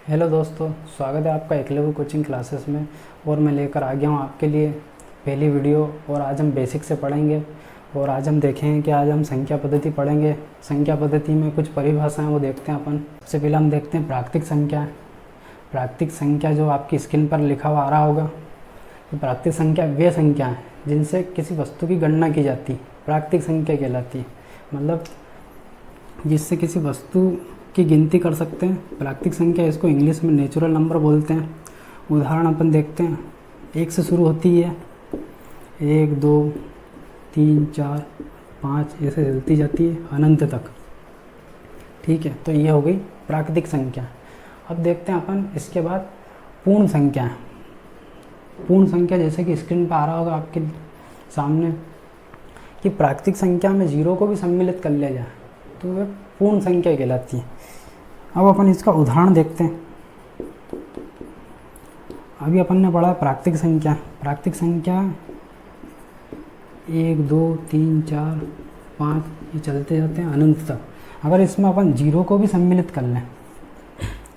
Hello दोस्तों, स्वागत है आपका एकलव्य कोचिंग क्लासेस में। और मैं लेकर आ गया हूँ आपके लिए पहली वीडियो। और आज हम बेसिक से पढ़ेंगे और आज हम देखेंगे कि आज हम संख्या पद्धति पढ़ेंगे। संख्या पद्धति में कुछ परिभाषाएं वो देखते हैं अपन। सबसे पहले हम देखते हैं प्राकृतिक संख्या। प्राकृतिक संख्या जो आपकी स्क्रीन पर लिखा हुआ आ रहा होगा, तो प्राकृतिक संख्या वे संख्या हैं जिनसे किसी वस्तु की गणना की जाती है, प्राकृतिक संख्या कहलाती है। मतलब जिससे किसी वस्तु की गिनती कर सकते हैं, प्राकृतिक संख्या। इसको इंग्लिश में नेचुरल नंबर बोलते हैं। उदाहरण अपन देखते हैं, 1 से शुरू होती है, 1 2 3 4 5 ऐसे चलती जाती है अनंत तक। ठीक है, तो ये हो गई प्राकृतिक संख्या। अब देखते हैं अपन इसके बाद पूर्ण संख्या। पूर्ण संख्या जैसे कि स्क्रीन पर आ रहा होगा आपके सामने कि प्राकृतिक संख्या में 0 को भी सम्मिलित कर लिया जाए तो वह पूर्ण संख्या कहलाती है। अब अपन इसका उदाहरण देखते हैं। अभी अपन ने पढ़ा प्राकृतिक संख्या। प्राकृतिक संख्या 1 2 3 4 5 ये चलते जाते हैं अनंत तक। अगर इसमें अपन 0 को भी सम्मिलित कर लें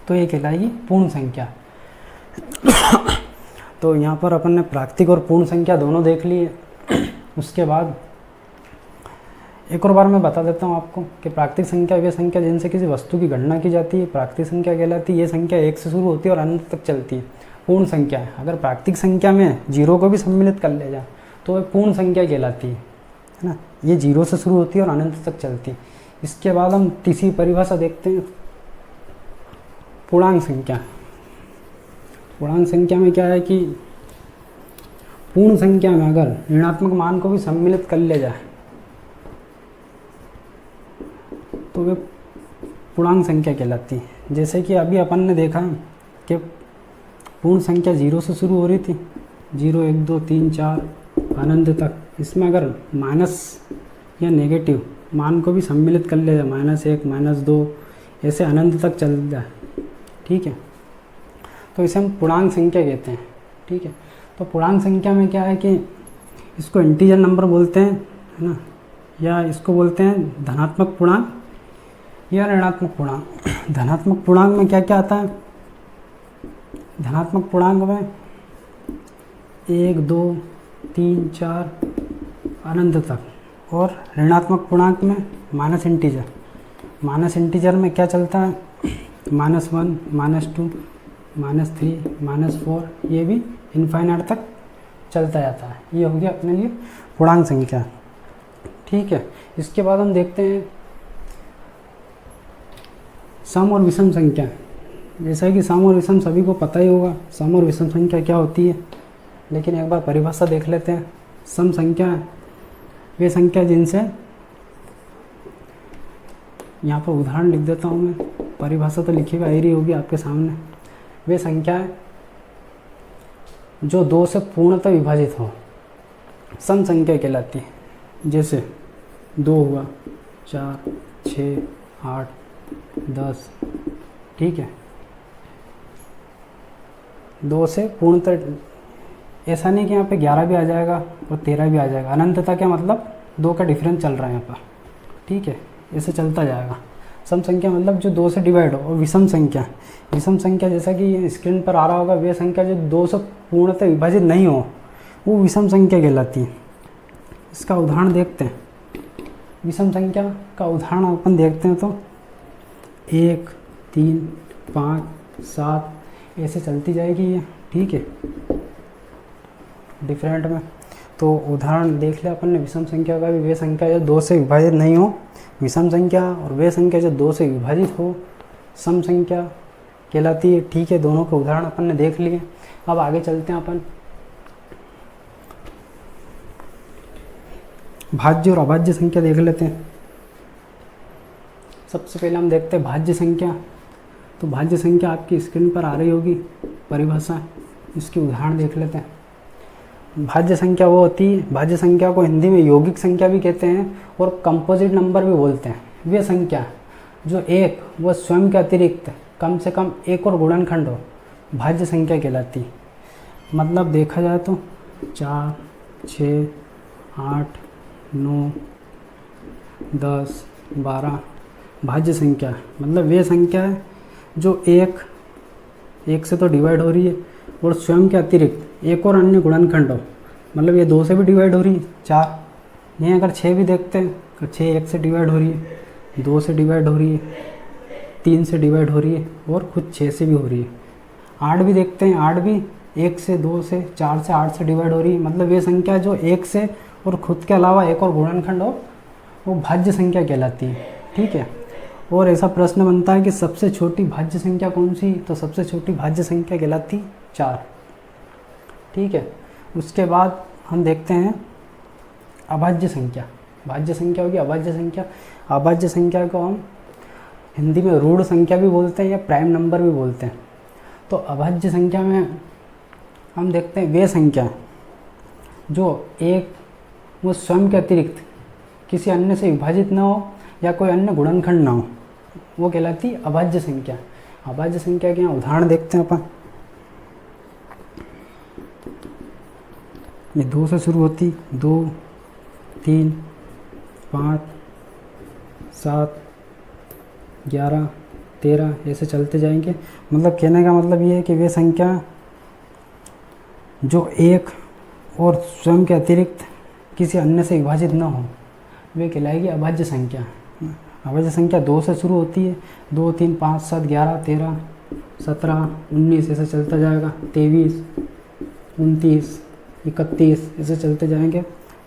तो ये कहलाएगी पूर्ण संख्या। तो यहाँ पर अपन ने प्राकृतिक और पूर्ण संख्या दोनों देख ली है। उसके बाद एक और बार मैं बता देता हूँ आपको कि प्राकृतिक संख्या वे संख्या जिनसे किसी वस्तु की गणना की जाती है, प्राकृतिक संख्या कहलाती है। ये संख्या 1 से शुरू होती है और अनंत तक चलती है। पूर्ण संख्या है, अगर प्राकृतिक संख्या में 0 को भी सम्मिलित कर लिया जाए तो वह पूर्ण संख्या कहलाती है ना। ये 0 से शुरू होती है और अनंत तक चलती है। इसके बाद हम तीसरी परिभाषा देखते हैं, पूर्णांक संख्या। पूर्णांक संख्या में क्या है कि पूर्ण संख्या में अगर ऋणात्मक मान को भी सम्मिलित कर लिया जाए तो वे पूर्णांक संख्या कहलाती है। जैसे कि अभी अपन ने देखा कि पूर्ण संख्या 0 से शुरू हो रही थी, 0 1 2 3 4 अनंत तक। इसमें अगर माइनस या नेगेटिव मान को भी सम्मिलित कर लिया जाए, -1 -2 ऐसे अनंत तक चल जाए, ठीक है, तो इसे हम पूर्णांक संख्या कहते हैं। ठीक है, तो पूर्णांक संख्या में क्या है कि इसको इंटीजर नंबर बोलते हैं, है ना, या इसको बोलते हैं धनात्मक पूर्णांक या ऋणात्मक पूर्णांक। धनात्मक पूर्णांक में क्या क्या आता है? धनात्मक पूर्णांक में 1 2 3 4 अनंत तक। और ऋणात्मक पूर्णांक में माइनस इंटीजर। माइनस इंटीजर में क्या चलता है? -1 -2 -3 -4 ये भी इनफाइनाइट तक चलता जाता है। ये हो गया अपने लिए पूर्णांक संख्या। ठीक है, इसके बाद हम देखते हैं सम और विषम संख्या। जैसा कि सम और विषम सभी को पता ही होगा, सम और विषम संख्या क्या होती है, लेकिन एक बार परिभाषा देख लेते हैं। सम संख्या वे संख्या जिनसे, यहाँ पर उदाहरण लिख देता हूँ मैं, परिभाषा तो लिखी हुई रही होगी आपके सामने। वे संख्याएं जो 2 से पूर्णतः विभाजित हो सम संख्या कहलाती है। जैसे 2 हुआ, 4 6 8 10, ठीक है, 2 से पूर्णतः। ऐसा नहीं कि यहाँ पे 11 भी आ जाएगा और 13 भी आ जाएगा। अनंतता क्या मतलब 2 का डिफरेंस चल रहा है यहाँ पर, ठीक है, ऐसे चलता जाएगा। सम संख्या मतलब जो 2 से डिवाइड हो। और विषम संख्या, विषम संख्या जैसा कि स्क्रीन पर आ रहा होगा, वे संख्या जो 2 से पूर्णतः विभाजित नहीं हो वो विषम संख्या कहलाती है। इसका उदाहरण देखते हैं। विषम संख्या का उदाहरण अपन देखते हैं तो 1 3 5 7 ऐसे चलती जाएगी ये, ठीक है, डिफरेंट में। तो उदाहरण देख लिया अपन ने विषम संख्या का भी। वे संख्या जो 2 से विभाजित नहीं हो विषम संख्या, और वे संख्या जो 2 से विभाजित हो सम संख्या कहलाती है। ठीक है, दोनों के उदाहरण अपन ने देख लिए। अब आगे चलते हैं अपन भाज्य और अभाज्य संख्या देख लेते हैं। सबसे पहले हम देखते हैं भाज्य संख्या। तो भाज्य संख्या आपकी स्क्रीन पर आ रही होगी परिभाषा, इसकी उदाहरण देख लेते हैं। भाज्य संख्या वो होती है, भाज्य संख्या को हिंदी में यौगिक संख्या भी कहते हैं और कंपोजिट नंबर भी बोलते हैं। वे संख्या जो एक व स्वयं के अतिरिक्त कम से कम एक और गुणनखंड हो भाज्य संख्या कहलाती है। मतलब देखा जाए तो 4 6 8 9 10 12 भाज्य संख्या, मतलब वे संख्या है जो एक 1 से तो डिवाइड हो रही है, और स्वयं के अतिरिक्त एक और अन्य गुणनखंड हो, मतलब ये 2 से भी डिवाइड हो रही है 4। यहीं अगर 6 भी देखते हैं तो 6 1 से डिवाइड हो रही है, 2 से डिवाइड हो रही है, 3 से डिवाइड हो रही है, और खुद 6 से भी हो रही है। 8 भी देखते हैं, 8 भी 1 से, 2 से, 4 से, 8 से डिवाइड हो रही है। मतलब ये संख्या जो 1 से और खुद के अलावा एक और गुणनखंड हो वो भाज्य संख्या कहलाती है। ठीक है, और ऐसा प्रश्न बनता है कि सबसे छोटी भाज्य संख्या कौन सी, तो सबसे छोटी भाज्य संख्या कहलाती 4। ठीक है, उसके बाद हम देखते हैं अभाज्य संख्या। भाज्य संख्या होगी अभाज्य संख्या। अभाज्य संख्या को हम हिंदी में ऋण संख्या भी बोलते हैं या प्राइम नंबर भी बोलते हैं। तो अभाज्य संख्या में हम देखते हैं वे संख्या जो एक वो स्वयं के अतिरिक्त किसी अन्य से विभाजित ना हो या कोई अन्य गुणनखंड ना हो, वो कहलाती अभाज्य संख्या। अभाज्य संख्या के यहाँ उदाहरण देखते हैं अपन। ये 2 से शुरू होती, 2, 3, 5, 7, 11, 13 ऐसे चलते जाएंगे। मतलब कहने का मतलब ये है कि वे संख्या जो एक और स्वयं के अतिरिक्त किसी अन्य से विभाजित न हो वे कहलाएगी अभाज्य संख्या। अभाज्य संख्या 2 से शुरू होती है, 2, 3, 5, 7, 11, 13, 17, 19 ऐसे चलता जाएगा, 23, 29, 31 ऐसे चलते जाएंगे।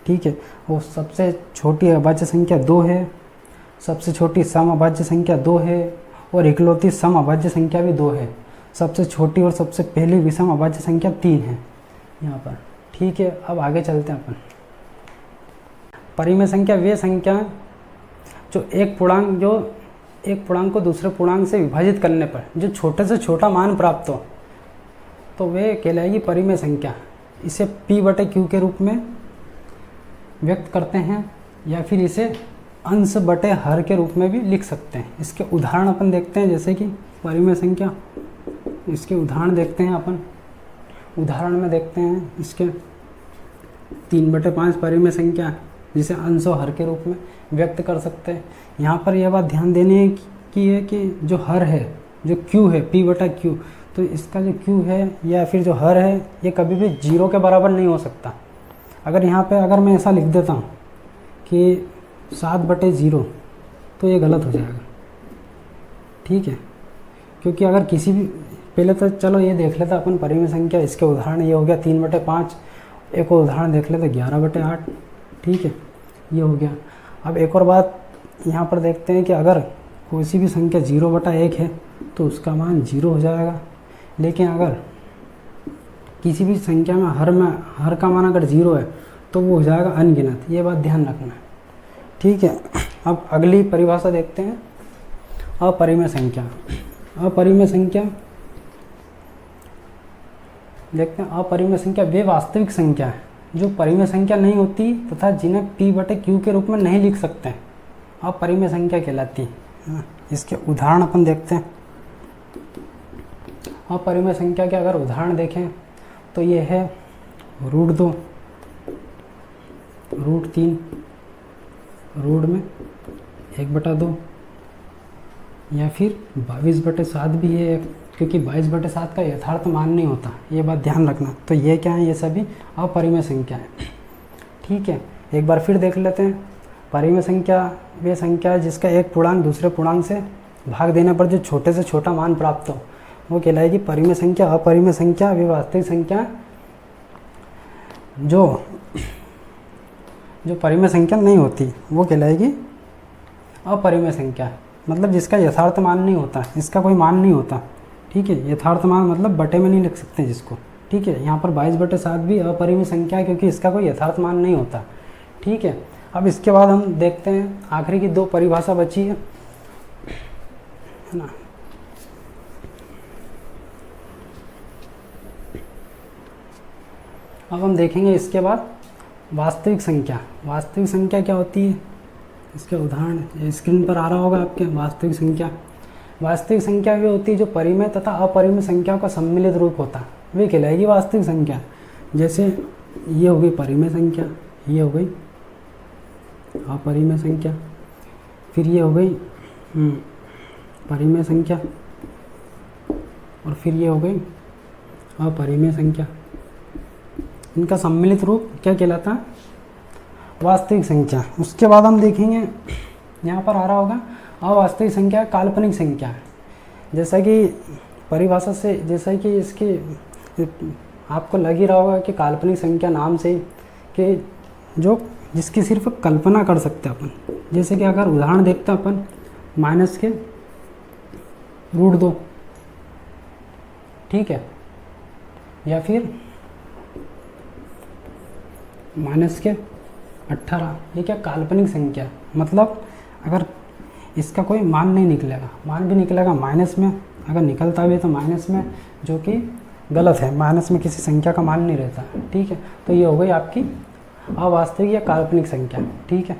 ठीक है, और सबसे छोटी अभाज्य संख्या 2 है, सबसे छोटी सम अभाज्य संख्या 2 है, और इकलौती सम अभाज्य संख्या भी 2 है। सबसे छोटी और सबसे पहली विषम अभाज्य संख्या 3 है यहाँ पर। ठीक है, अब आगे चलते हैं अपन। परिमेय संख्या वे संख्या जो एक पूर्णांक को दूसरे पूर्णांक से विभाजित करने पर जो छोटे से छोटा मान प्राप्त हो तो वे कहलाएगी परिमेय संख्या। इसे P/Q के रूप में व्यक्त करते हैं या फिर इसे अंश बटे हर के रूप में भी लिख सकते हैं। इसके उदाहरण अपन देखते हैं, जैसे कि परिमेय संख्या, इसके उदाहरण देखते हैं अपन। उदाहरण में देखते हैं इसके 3/5 परिमेय संख्या जिसे अंश और हर के रूप में व्यक्त कर सकते हैं। यहाँ पर यह बात ध्यान देने की है कि जो हर है, जो Q है P/Q, तो इसका जो Q है या फिर जो हर है ये कभी भी 0 के बराबर नहीं हो सकता। अगर यहाँ पे अगर मैं ऐसा लिख देता हूँ कि 7/0 तो ये गलत हो जाएगा। ठीक है, क्योंकि अगर किसी भी, पहले तो चलो ये देख लेते अपन परिमेय संख्या, इसके उदाहरण ये हो गया 3/5। एक और उदाहरण देख लेते 11/8। ठीक है, ये हो गया। अब एक और बात यहाँ पर देखते हैं कि अगर कोई सी भी संख्या 0/1 है तो उसका मान 0 हो जाएगा। लेकिन अगर किसी भी संख्या में हर का मान अगर 0 है तो वो हो जाएगा अनगिनत। ये बात ध्यान रखना। ठीक है, अब अगली परिभाषा देखते हैं, अपरिमेय संख्या। अपरिमेय संख्या देखते हैं। अपरिमेय संख्या वे वास्तविक संख्या है जो परिमेय संख्या नहीं होती तथा जिन्हें P/Q के रूप में नहीं लिख सकते हैं, अपरिमेय संख्या कहलाती है। इसके उदाहरण अपन देखते हैं। अपरिमेय संख्या के अगर उदाहरण देखें तो ये है √2, √3, रूट में 1/2 या फिर 22/7 भी है, क्योंकि 22/7 का यथार्थ मान नहीं होता। ये बात ध्यान रखना। तो ये क्या है, ये सभी अपरिमेय संख्या है। ठीक है, एक बार फिर देख लेते हैं। परिमेय संख्या वे संख्या है जिसका एक पूर्णांक दूसरे पूर्णांक से भाग देने पर जो छोटे से छोटा मान प्राप्त हो वो कहलाएगी परिमेय संख्या। अपरिमेय संख्या वे वास्तविक संख्या जो परिमेय संख्या नहीं होती वो कहलाएगी अपरिमेय संख्या। मतलब जिसका यथार्थ मान नहीं होता, इसका कोई मान नहीं होता। ठीक है, यथार्थ मान मतलब बटे में नहीं लिख सकते जिसको। ठीक है, यहाँ पर 22/7 भी अपरिमेय संख्या है क्योंकि इसका कोई यथार्थ मान नहीं होता। ठीक है, अब इसके बाद हम देखते हैं आखिरी की 2 परिभाषा बची है ना। अब हम देखेंगे इसके बाद वास्तविक संख्या। वास्तविक संख्या क्या होती है, इसके उदाहरण स्क्रीन पर आ रहा होगा आपके। वास्तविक संख्या, वास्तविक संख्या वे होती है जो परिमेय तथा अपरिमेय संख्या का सम्मिलित रूप होता है, वे कहलाएगी वास्तविक संख्या। जैसे ये हो गई परिमेय संख्या, ये हो गई अपरिमेय संख्या, फिर ये हो गई परिमेय संख्या, और फिर ये हो गई अपरिमेय संख्या। इनका सम्मिलित रूप क्या कहलाता है? वास्तविक संख्या। उसके बाद हम देखेंगे यहाँ पर आ रहा होगा अवास्तविक संख्या काल्पनिक संख्या है। जैसा कि परिभाषा से, जैसा कि इसकी आपको लग ही रहा होगा कि काल्पनिक संख्या नाम से कि जो जिसकी सिर्फ कल्पना कर सकते हैं अपन। जैसे कि अगर उदाहरण देखते हैं अपन माइनस के √2, ठीक है, या फिर माइनस के 18, ये क्या काल्पनिक संख्या। मतलब अगर इसका कोई मान नहीं निकलेगा, मान भी निकलेगा माइनस में, अगर निकलता भी तो माइनस में, जो कि गलत है। माइनस में किसी संख्या का मान नहीं रहता, ठीक है। तो ये हो गई आपकी अवास्तविक या काल्पनिक संख्या, ठीक है।